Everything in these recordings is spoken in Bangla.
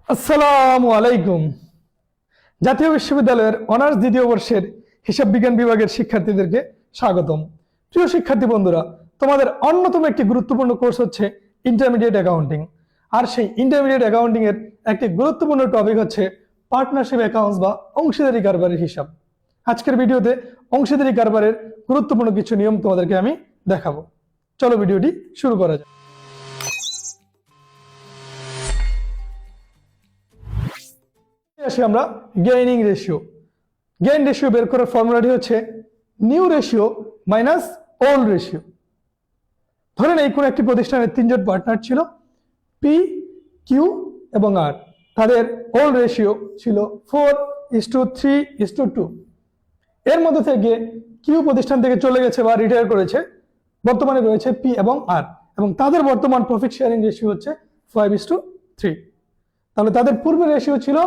আসসালামু আলাইকুম। জাতীয় বিশ্ববিদ্যালয়ের অনার্স দ্বিতীয় বর্ষের হিসাব বিজ্ঞান বিভাগের শিক্ষার্থীদেরকে স্বাগতম। প্রিয় শিক্ষার্থী বন্ধুরা, তোমাদের অন্যতম একটি গুরুত্বপূর্ণ কোর্স হচ্ছে ইন্টারমিডিয়েট অ্যাকাউন্টিং। আর সেই ইন্টারমিডিয়েট অ্যাকাউন্টিং এর একটি গুরুত্বপূর্ণ টপিক হচ্ছে পার্টনারশিপ অ্যাকাউন্টস বা অংশীদারি কারবারের হিসাব। আজকের ভিডিওতে অংশীদারি কারবারের গুরুত্বপূর্ণ কিছু নিয়ম তোমাদেরকে আমি দেখাবো। চলো ভিডিওটি শুরু করা যাক। আসি আমরা গেইনিং রেশিও। গেইন রেশিও বের করার ফর্মুলাটি হচ্ছে new ratio minus old ratio. ধরেন এই কোন একটি প্রতিষ্ঠানের তিনজন পার্টনার ছিল, পি, কিউ এবং আর। তাদের ওল্ড রেশিও ছিল 4:3:2। এর মধ্যে থেকে কিউ প্রতিষ্ঠান থেকে চলে গেছে বা রিটায়ার করেছে, বর্তমানে রয়েছে পি এবং আর, এবং তাদের বর্তমান প্রফিট শেয়ারিং রেশিও হচ্ছে 5:3। তাহলে তাদের পূর্বের রেশিও ছিল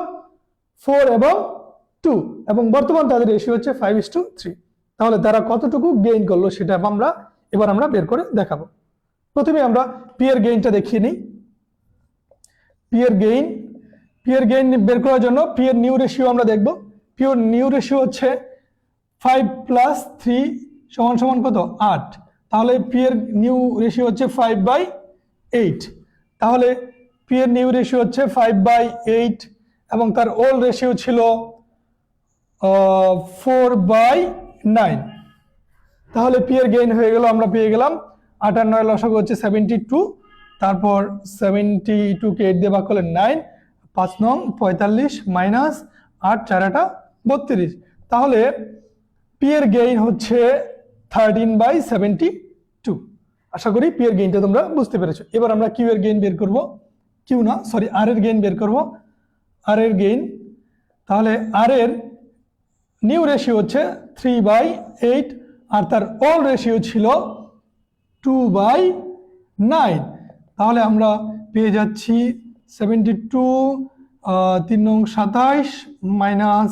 4 এবং 2 এবং বর্তমান তাদের রেশিও হচ্ছে 5:3। তাহলে তারা কতটুকু গেইন করলো সেটা এবার আমরা বের করে দেখাবো। প্রথমে আমরা পি এর গেইনটা দেখিয়ে নিই। পি এর গেইন বের করার জন্য পি এর নিউ রেশিও আমরা দেখব। পি এর নিউ রেশিও হচ্ছে 5 + 3 = কত? 8। তাহলে পি এর নিউ রেশিও হচ্ছে 5/8। তাহলে পি এর নিউ রেশিও হচ্ছে 5/8 এবং তার ওল্ড রেশিও ছিল 4/9। তাহলে পি এর গেইন হয়ে গেল, আমরা পেয়ে গেলাম 8 আর 9 লসাগু হচ্ছে 72। তারপর 72 কে 8 দিয়ে ভাগ করলে 9, 5 নং 45 মাইনাস 8 4 8 32। তাহলে পি এর গেইন হচ্ছে 13/72। আশা করি পি এর গেইনটা তোমরা বুঝতে পেরেছো। এবার আমরা কিউ এর গেইন বের করব। আর এর গেইন বের করব। আর এর গেইন, তাহলে আর এর নিউ রেশিও হচ্ছে 3/8 আর তার ওল্ড রেশিও ছিল 2/9। তাহলে আমরা পেয়ে যাচ্ছি 72, 3 নং 27 মাইনাস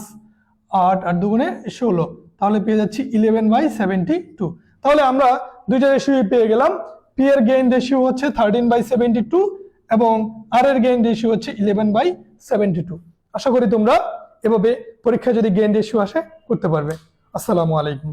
8 আর 2 গুণে 16। তাহলে পেয়ে যাচ্ছি 11/72। তাহলে আমরা দুইটা রেশিও পেয়ে গেলাম। পি এর গেইন রেশিও হচ্ছে 13/72 এবং আর এর গেইন রেশিও হচ্ছে 11/72। আশা করি তোমরা এভাবে পরীক্ষায় যদি গেইন রেশিও আসে করতে পারবে। আসসালামু আলাইকুম।